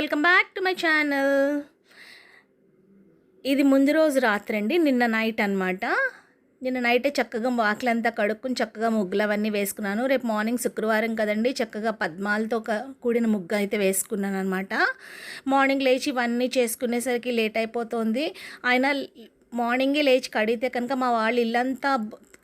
Welcome back to my channel. ఇది ముందు రోజు రాత్రి అండి, నిన్న నైట్ అనమాట. నిన్న నైటే చక్కగా వాకిలంతా కడుక్కుని చక్కగా ముగ్గులు అవన్నీ వేసుకున్నాను. రేపు మార్నింగ్ శుక్రవారం కదండి, చక్కగా పద్మాలతో కూడిన ముగ్గు అయితే వేసుకున్నాను అనమాట. మార్నింగ్ లేచి ఇవన్నీ చేసుకునేసరికి లేట్ అయిపోతుంది. అయినా మార్నింగే లేచి కడిగితే కనుక మా వాళ్ళు ఇల్లంతా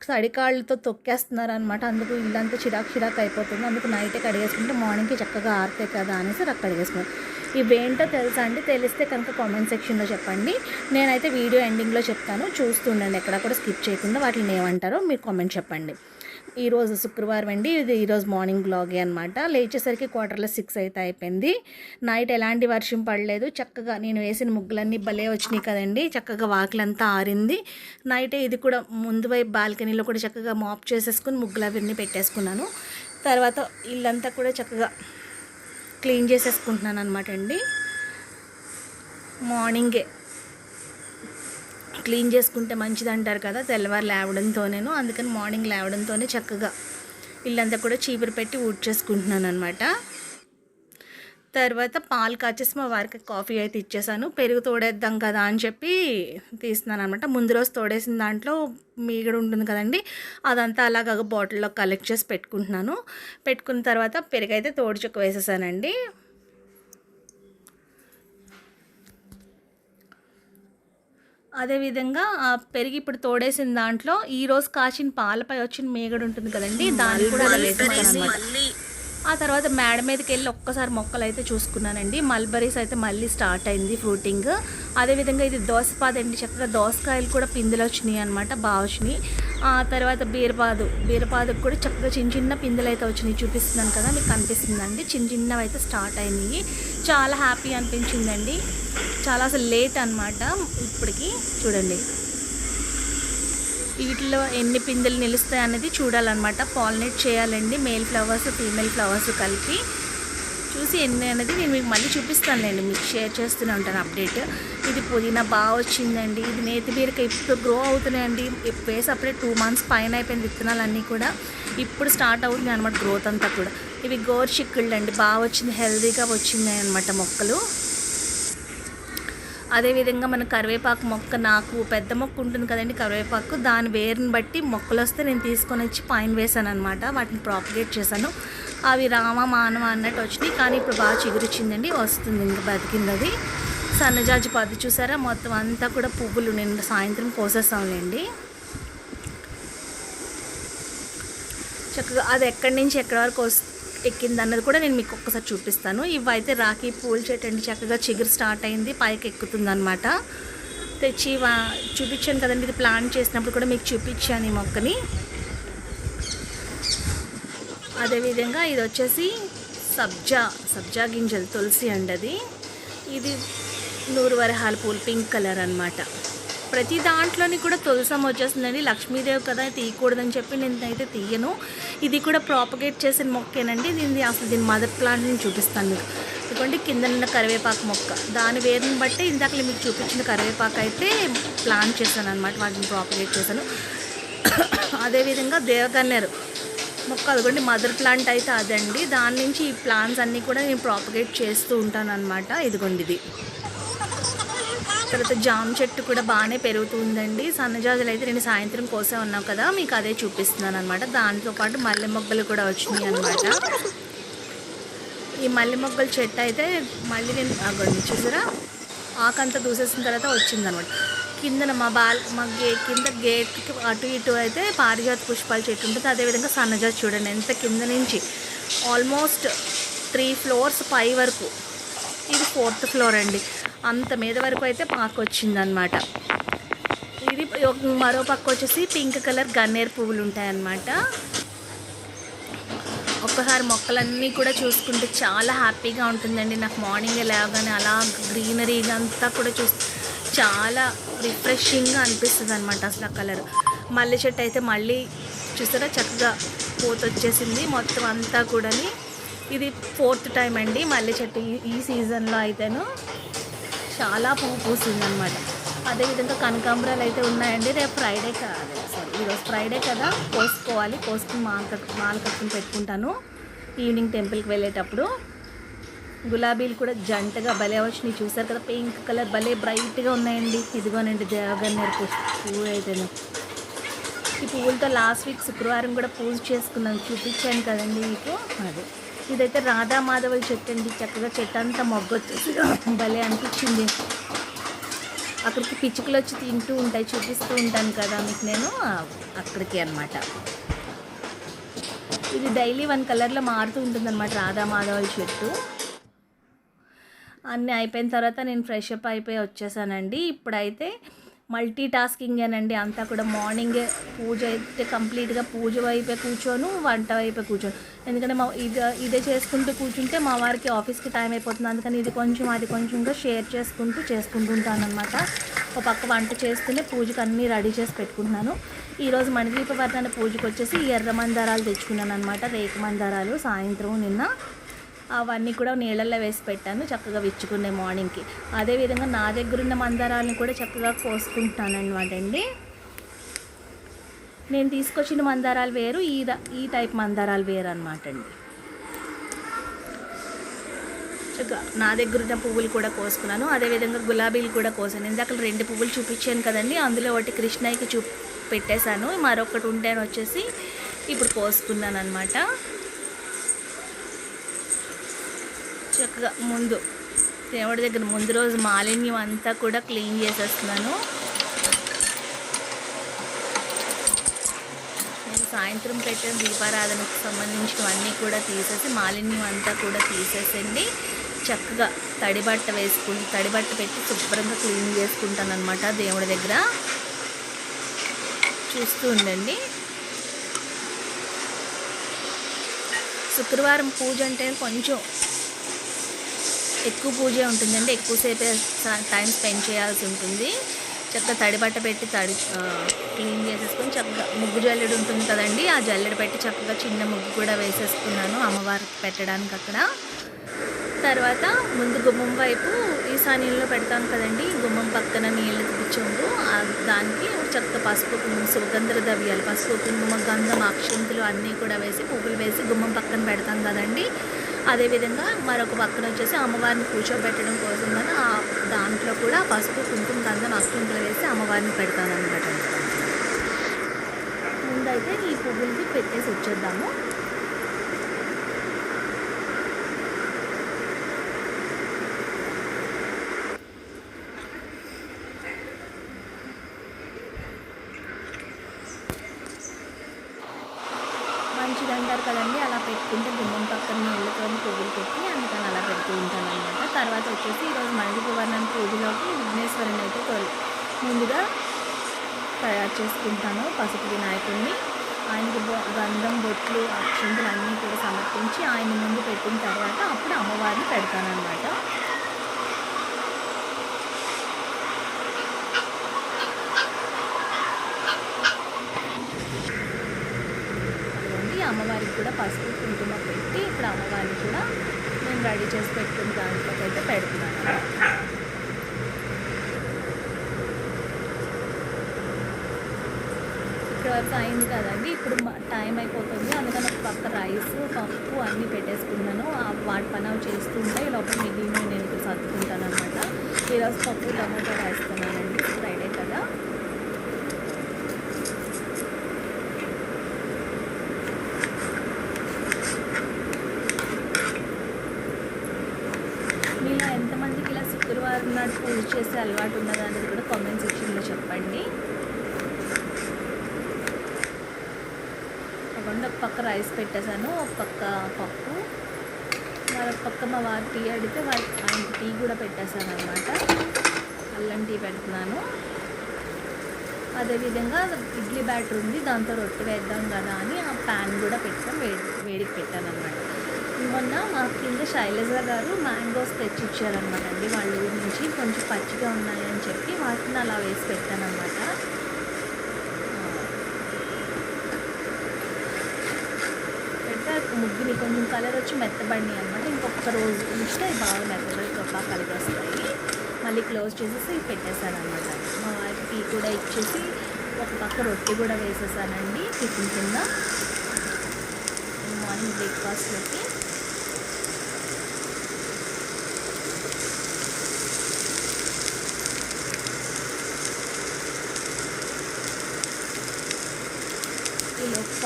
తడికాళ్ళతో తొక్కేస్తున్నారు అనమాట. అందుకు ఇల్లంతా చిరాకు అయిపోతుంది. అందుకు నైటే కడిగేసుకుంటే మార్నింగ్కి చక్కగా ఆరుతాయి కదా అనేసి అక్కడ కడిగేసుకున్నాను. ఇవేంటో తెలుసా అండి? తెలిస్తే కనుక కామెంట్ సెక్షన్లో చెప్పండి. నేనైతే వీడియో ఎండింగ్లో చెప్తాను, చూస్తుండండి. ఎక్కడ కూడా స్కిప్ చేయకుండా వాటిని ఏమంటారో మీరు కామెంట్ చెప్పండి. ఈరోజు శుక్రవారం అండి, ఇది ఈరోజు మార్నింగ్ బ్లాగే అనమాట. లేచేసరికి 5:45 అయితే అయిపోయింది. నైట్ ఎలాంటి వర్షం పడలేదు. చక్కగా నేను వేసిన ముగ్గులన్నీ భలే వచ్చినాయి కదండి. చక్కగా వాకిలంతా ఆరింది. నైటే ఇది కూడా ముందు వైపు బాల్కనీలో కూడా చక్కగా మాప్ చేసేసుకుని ముగ్గులు అవన్నీ పెట్టేసుకున్నాను. తర్వాత ఇల్లంతా కూడా చక్కగా క్లీన్ చేసేసుకుంటున్నాను అనమాట అండి. మార్నింగే క్లీన్ చేసుకుంటే మంచిది అంటారు కదా, తెల్లవారు లేవడంతోనేను. అందుకని మార్నింగ్ లేవడంతోనే చక్కగా ఇల్లంతా కూడా చీపురు పెట్టి ఊడ్చేసుకుంటున్నాను అనమాట. తర్వాత పాలు కాచేసి మా వారికి కాఫీ అయితే ఇచ్చేసాను. పెరుగు తోడేద్దాం కదా అని చెప్పి తీస్తున్నాను అనమాట. ముందు రోజు తోడేసిన దాంట్లో మీగడ ఉంటుంది కదండి, అదంతా అలాగ బాటిల్లో కలెక్ట్ చేసి పెట్టుకుంటున్నాను. పెట్టుకున్న తర్వాత పెరుగు అయితే తోడు చుక్క వేసేసానండి. అదేవిధంగా ఆ పెరిగి ఇప్పుడు తోడేసిన దాంట్లో ఈరోజు కాచిన పాలపై వచ్చిన మేగడ ఉంటుంది కదండి, దాన్ని కూడా ఆ తర్వాత మేడ మీదకి వెళ్ళి ఒక్కసారి మొక్కలు అయితే చూసుకున్నానండి. మల్బరీస్ అయితే మళ్ళీ స్టార్ట్ అయింది ఫ్రూటింగ్. అదేవిధంగా ఇది దోసపాదు అండి, చక్కగా దోసకాయలు కూడా పిందెలు వచ్చినాయి అనమాట, బాగా వచ్చినాయి. ఆ తర్వాత బీరపాదుకు కూడా చక్కగా చిన్న పిందెలు అయితే వచ్చినాయి. చూపిస్తున్నాను కదా, మీకు కనిపిస్తుందండి. చిన్నవి అయితే స్టార్ట్ అయినాయి. చాలా హ్యాపీ అనిపించిందండి. చాలా అసలు లేట్ అనమాట ఇప్పటికి. చూడండి వీటిలో ఎన్ని పిందెలు నిలుస్తాయి అనేది చూడాలన్నమాట. పాలినేట్ చేయాలండి, మేల్ ఫ్లవర్స్ ఫీమేల్ ఫ్లవర్స్ కలిపి చూసి ఎన్ని అనేది నేను మీకు మళ్ళీ చూపిస్తానులేండి, మీకు షేర్ చేస్తూనే ఉంటాను అప్డేట్. ఇది పుదీనా బాగా వచ్చిందండి. ఇది నేతి బీరకాయ ఇప్పుడు గ్రో అవుతున్నాయండి. వేసి అప్పుడే 2 months పైన అయిపోయింది. విత్తనాలన్నీ కూడా ఇప్పుడు స్టార్ట్ అవుతుంది అనమాట గ్రోత్ అంతా కూడా. ఇవి గోరు చిక్కుళ్ళు అండి, బాగా వచ్చింది, హెల్తీగా వచ్చినాయి అనమాట మొక్కలు. అదేవిధంగా మన కరివేపాకు మొక్క, నాకు పెద్ద మొక్క ఉంటుంది కదండి కరివేపాకు, దాని వేరుని బట్టి మొక్కలు వస్తే నేను తీసుకొని వచ్చి పైన వేసాను అనమాట. వాటిని ప్రాపగేట్ చేశాను. అవి రామ మానవ అన్నట్టు వచ్చినాయి. కానీ ఇప్పుడు బాగా చిగురిచ్చిందండి, వస్తుంది, ఇంకా బతికింది. అది సన్నజాజి పద్దు చూసారా, మొత్తం అంతా కూడా పువ్వులు. నేను సాయంత్రం కోసేస్తాంలేండి. చక్కగా అది ఎక్కడి నుంచి ఎక్కడి వరకు ఎక్కింది అన్నది కూడా నేను మీకు ఒక్కసారి చూపిస్తాను. ఇవైతే రాఖీ పూల చెట్టు అండి, చక్కగా చిగురు స్టార్ట్ అయింది, పైకి ఎక్కుతుంది అనమాట. తెచ్చి చూపించాను కదండి, ఇది ప్లాంట్ చేసినప్పుడు కూడా మీకు చూపించాను ఈ మొక్కని. అదేవిధంగా ఇది వచ్చేసి సబ్జా గింజలు తులసి అండి. ఇది 100 వరహాల పూలు, పింక్ కలర్ అనమాట. ప్రతి దాంట్లోని కూడా తులసం వచ్చేస్తుందండి. లక్ష్మీదేవి కదా, తీయకూడదని చెప్పి నేనైతే తీయను. ఇది కూడా ప్రాపగేట్ చేసిన మొక్కేనండి. దీని మదర్ ప్లాంట్ని చూపిస్తాను మీకు. ఎందుకంటే కింద నిన్న కరివేపాకు మొక్క, దాని వేరుని బట్టి ఇందాక మీకు చూపించిన కరివేపాకు అయితే ప్లాంట్ చేశాను అనమాట, వాటిని ప్రాపగేట్ చేశాను. అదేవిధంగా దేవగన్నేరు మొక్క, అదిగోండి మదర్ ప్లాంట్ అయితే అదండి. దాని నుంచి ఈ ప్లాంట్స్ అన్నీ కూడా నేను ప్రాపగేట్ చేస్తూ ఉంటాను అనమాట. ఇదిగోండి ఇది. తర్వాత జామ చెట్టు కూడా బాగానే పెరుగుతుందండి. సన్నజాజులు అయితే నేను సాయంత్రం కోసే ఉన్నాం కదా, మీకు అదే చూపిస్తున్నాను అనమాట. దాంతోపాటు మల్లె మొగ్గలు కూడా వచ్చినాయి అనమాట. ఈ మల్లె మొగ్గల చెట్టు అయితే మళ్ళీ నేను అగండి చూసారా, ఆకంతా దూసేసిన తర్వాత వచ్చిందనమాట. కిందన కింద గేట్కి అటు ఇటు అయితే పారిజాత పుష్పాల చెట్టు ఉంటుంది. అదేవిధంగా సన్నజాజి చూడండి ఎంత కింద నుంచి ఆల్మోస్ట్ 3 floors పై వరకు. ఇది 4th floor అండి, అంత మీద వరకు అయితే పాకు వచ్చిందనమాట. ఇది మరో పక్క వచ్చేసి పింక్ కలర్ గన్నేరు పువ్వులు ఉంటాయన్నమాట. ఒక్కసారి మొక్కలన్నీ కూడా చూసుకుంటే చాలా హ్యాపీగా ఉంటుందండి. నాకు మార్నింగ్ లేవగానే అలా గ్రీనరీగా అంతా కూడా చాలా రిఫ్రెషింగ్గా అనిపిస్తుంది అనమాట అసలు ఆ కలర్. మల్లె చెట్టు అయితే మళ్ళీ చూసారా చక్కగా పూత వచ్చేసింది మొత్తం అంతా కూడాని. ఇది 4th time అండి మల్లె చెట్టు ఈ సీజన్లో అయితేను చాలా పువ్వు పూసిందనమాట. అదేవిధంగా కనకాంబరాలు అయితే ఉన్నాయండి. రేపు ఫ్రైడే ఈరోజు ఫ్రైడే కదా, కోసుకుని మాల కట్టుకుని పెట్టుకుంటాను ఈవినింగ్ టెంపుల్కి వెళ్ళేటప్పుడు. గులాబీలు కూడా జంటగా భలే వచ్చినాయి, చూసారు కదా, పింక్ కలర్ భలే బ్రైట్గా ఉన్నాయండి. ఇదిగోనండి దేవగన్నేరు పువ్వు అయితేనే. ఈ పువ్వులతో లాస్ట్ వీక్ శుక్రవారం కూడా పూజ చేసుకున్నాను, చూపించాను కదండి మీకు. అదే ఇదైతే రాధా మాధవుల చెట్టు అండి. చక్కగా చెట్టు అంతా మొగ్గొచ్చేసి భలే అనిపించింది. అక్కడికి పిచ్చుకలు వచ్చి తింటూ ఉంటాయి, చూపిస్తూ ఉంటాను కదా మీకు నేను, అక్కడికి అనమాట. ఇది డైలీ 1 కలర్లో మారుతూ ఉంటుంది అనమాట రాధా మాధవుల చెట్టు. అన్నీ అయిపోయిన తర్వాత నేను ఫ్రెష్ అప్ అయిపోయి వచ్చేసానండి. ఇప్పుడైతే మల్టీ టాస్కింగేనండి అంతా కూడా. మార్నింగే పూజ అయితే కంప్లీట్గా పూజ వైపే కూర్చోను, వంట వైపే కూర్చోను. ఎందుకంటే ఇదే చేసుకుంటూ కూర్చుంటే మా వారికి ఆఫీస్కి టైం అయిపోతుంది. అందుకని ఇది కొంచెం అది కొంచెంగా షేర్ చేసుకుంటూ ఉంటాను అనమాట. ఒక పక్క వంట చేస్తూనే పూజకు అన్నీ రెడీ చేసి పెట్టుకుంటున్నాను. ఈరోజు మణిదీపవర్ధన పూజకు వచ్చేసి ఎర్ర మందారాలు తెచ్చుకున్నాను అనమాట, రేకు మందారాలు. సాయంత్రం నిన్న అవన్నీ కూడా నీళ్ళల్లో వేసి పెట్టాను, చక్కగా విచ్చుకునే మార్నింగ్కి. అదేవిధంగా నా దగ్గర ఉన్న మందారాలను కూడా చక్కగా కోసుకుంటున్నాను అనమాట అండి. నేను తీసుకొచ్చిన మందారాలు వేరు, ఈ టైప్ మందారాలు వేరు అనమాట అండి. నా దగ్గర ఉన్న పువ్వులు కూడా కోసుకున్నాను. అదేవిధంగా గులాబీలు కూడా కోసాను. ఇందాక 2 పువ్వులు చూపించాను కదండి, అందులో ఒకటి కృష్ణయ్యకి పెట్టేశాను, మరొకటి ఉంటేనే వచ్చేసి ఇప్పుడు కోసుకున్నాను అనమాట. చక్కగా దేవుడి దగ్గర ముందు రోజు మాలిన్యం అంతా కూడా క్లీన్ చేసేస్తున్నాను. నేను సాయంత్రం పెట్టిన దీపారాధనకు సంబంధించినవన్నీ కూడా తీసేసి మాలిన్యం అంతా కూడా తీసేసండి. చక్కగా తడిబట్ట పెట్టి శుభ్రంగా క్లీన్ చేసుకుంటాను అనమాట దేవుడి దగ్గర. చూస్తూ ఉండండి. శుక్రవారం పూజ అంటే కొంచెం ఎక్కువ పూజే ఉంటుందండి, ఎక్కువసేపే టైం స్పెండ్ చేయాల్సి ఉంటుంది. చక్కగా తడిబట్ట పెట్టి క్లీన్ చేసేసుకొని చక్కగా ముగ్గు జల్లెడు ఉంటుంది కదండి, ఆ జల్లెడ పెట్టి చక్కగా చిన్న ముగ్గు కూడా వేసేసుకున్నాను అమ్మవారికి పెట్టడానికి అక్కడ. తర్వాత ముందు గుమ్మం వైపు ఈశాన్యంలో పెడతాను కదండి, గుమ్మం పక్కన నీళ్ళు తెచ్చాము, దానికి చక్కగా పసుపు సుగంధ ద్రవ్యాలు, పసుపు కుంకుమ గంధం అక్షంతులు అన్నీ కూడా వేసి పువ్వులు వేసి గుమ్మం పక్కన పెడతాం కదండి. అదేవిధంగా మరొక పక్కన వచ్చేసి అమ్మవారిని కూర్చోబెట్టడం కోసం కానీ దాంట్లో కూడా పసుపు కుంకుమ గంధం అక్షంతులు వేసి అమ్మవారిని పెడతాను అనమాట. ముందైతే ఈ పువ్వులకి పెట్టేసి వచ్చేద్దాము. మంచిది అంటారు కదండి, అలా పెట్టుకుంటే గుమ్మం పక్కన నీళ్ళతో పువ్వులు పెట్టి అందుకని అలా పెడుతూ ఉంటాను అనమాట. తర్వాత వచ్చేసి ఈరోజు మణిదీపవర్ధన పూజలోకి విఘ్నేశ్వరుని అయితే ముందుగా తయారు చేసుకుంటాను. పసుపు వినాయకుడిని ఆయనకి గంధం బొట్లు అక్షంతలు అన్నీ కూడా సమర్పించి ఆయన ముందు పెట్టిన తర్వాత అప్పుడు అమ్మవారిని పెడతాను అనమాట. అమ్మవారికి కూడా పసుపు కుంకుమ పెట్టి ఇప్పుడు అమ్మవారిని కూడా నేను రెడీ చేసి పెట్టుకున్న దాంట్లోకి అయితే పెడుతున్నాను. ఇక్కడ వరకు అయింది కదండి, ఇప్పుడు టైం అయిపోతుంది. అందుకని ఒక పక్క రైస్ పప్పు అన్నీ పెట్టేసుకున్నాను. వాటి పని అవి చేస్తుంటే లోపల మిగిలిన నేను ఇక్కడ సర్దుకుంటాను అనమాట. ఈరోజు పప్పు టమాటో వేస్తున్నానండి, ఫ్రైడే కదా. మీలో ఎంతమందికి ఇలా శుక్రవారం నాడు పూజ చేసే అలవాటు ఉన్నదనేది కూడా కామెంట్ సెక్షన్లో చెప్పండి. ఒక పక్క రైస్ పెట్టేశాను, ఒక పక్క పప్పు, మరొక పక్క మా వారు టీ అడిగితే ఆయనకి టీ కూడా పెట్టేశాను అనమాట. అల్లం టీ పెడుతున్నాను. అదేవిధంగా ఇడ్లీ బ్యాటర్ ఉంది, దాంతో రొట్టె వేద్దాం కదా అని ఆ ప్యాన్ కూడా పెట్టుకొని వేడికి పెట్టాను అనమాట. మొన్న మా కింద శైలజ గారు మ్యాంగోస్ తెచ్చిచ్చారనమాట అండి, వాళ్ళ ఊరి నుంచి. కొంచెం పచ్చిగా ఉన్నాయని చెప్పి వాటిని అలా వేసి పెట్టాను అనమాట. పెడితే ముగ్గుని కొంచెం కలర్ వచ్చి మెత్తబడి అనమాట. ఇంకొక రోజు ఉంచితే బాగా మెత్తబడి బాగా కలిగి వస్తాయి. మళ్ళీ క్లోజ్ చేసేసి పెట్టేశాను అనమాట. మా వారికి టీ కూడా ఇచ్చేసి ఒక పక్క రొట్టె కూడా వేసేసానండి టిఫిన్ కింద మార్నింగ్ బ్రేక్ఫాస్ట్లోకి.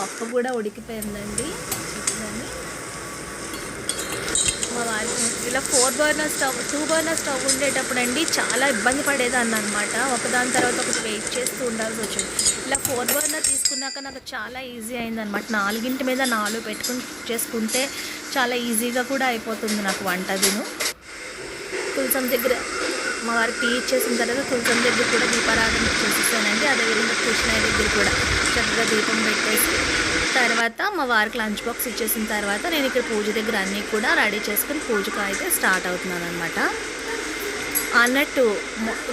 పప్పు కూడా ఉడికిపోయిందండి. చికెన్ మా వారికి ఇలా 4 బర్నర్ స్టవ్ 2 బర్నర్ స్టవ్ ఉండేటప్పుడు అండి చాలా ఇబ్బంది పడేదాన్ని అనమాట. ఒకదాని తర్వాత ఒకటి వెయిట్ చేస్తూ ఉండాల్సి వచ్చింది. ఇలా 4 బర్నర్ తీసుకున్నాక నాకు చాలా ఈజీ అయిందనమాట. 4 మీద 4 పెట్టుకుని కుక్ చేసుకుంటే చాలా ఈజీగా కూడా అయిపోతుంది నాకు వంట. తులసం దగ్గర మా వారికి టీ ఇచ్చేసిన తర్వాత తులసం దగ్గర కూడా దీపారాధన చేసేసానండి. అదేవిధంగా కృష్ణయ్య దగ్గర కూడా చక్కగా దీపం పెట్టేసి తర్వాత మా వారికి లంచ్ బాక్స్ ఇచ్చేసిన తర్వాత నేను ఇక్కడ పూజ దగ్గర అన్నీ కూడా రెడీ చేసుకుని పూజకు అయితే స్టార్ట్ అవుతున్నాను అనమాట. అన్నట్టు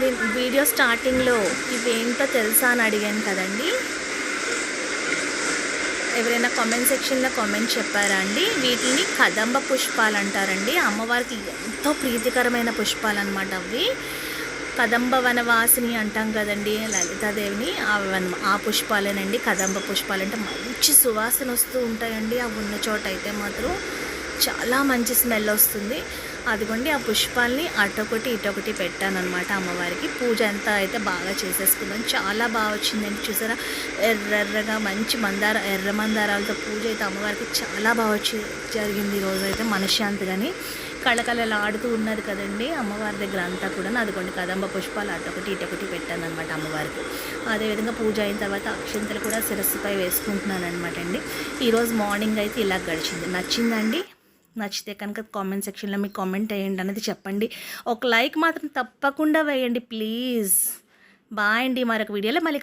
నేను వీడియో స్టార్టింగ్లో ఇవేంటో తెలుసా అని అడిగాను కదండి. ఎవరైనా కామెంట్ సెక్షన్లో కామెంట్ చెప్పారా అండి. వీటిని కదంబ పుష్పాలు అంటారండి. అమ్మవారికి ఎంతో ప్రీతికరమైన పుష్పాలు అనమాట అవి. కదంబ వనవాసిని అంటాం కదండి లలితాదేవిని, ఆ పుష్పాలేనండి కదంబ పుష్పాలు. అంటే మంచి సువాసన వస్తూ ఉంటాయండి. అవి ఉన్న చోట అయితే మాత్రం చాలా మంచి స్మెల్ వస్తుంది. అదిగోండి ఆ పుష్పాలని అటొకటి ఇటొకటి పెట్టానమాట అమ్మవారికి. పూజ అంతా అయితే బాగా చేసేసుకున్నాను. చాలా బాగా వచ్చిందండి. చూసారా ఎర్రగా మంచి ఎర్ర మందారాలతో పూజ అయితే అమ్మవారికి చాలా బాగా జరిగింది. ఈరోజు అయితే మనశ్శాంతిగాని కళకళలాడుతూ ఉన్నది కదండి అమ్మవారి దగ్గర అంతా కూడా. అదిగోండి కదంబ పుష్పాలు అటొకటి ఇటొకటి పెట్టానమాట అమ్మవారికి. అదేవిధంగా పూజ అయిన తర్వాత అక్షంతలు కూడా శిరస్సుపై వేసుకుంటున్నాను అనమాట అండి. ఈరోజు మార్నింగ్ అయితే ఇలా గడిచింది. నచ్చిందండి. నచ్చితే కనుక కామెంట్ సెక్షన్లో మీకు కామెంట్ వేయండి అనేది చెప్పండి. ఒక లైక్ మాత్రం తప్పకుండా వేయండి ప్లీజ్. బాయ్ అండి. మరొక వీడియోలో మళ్ళీ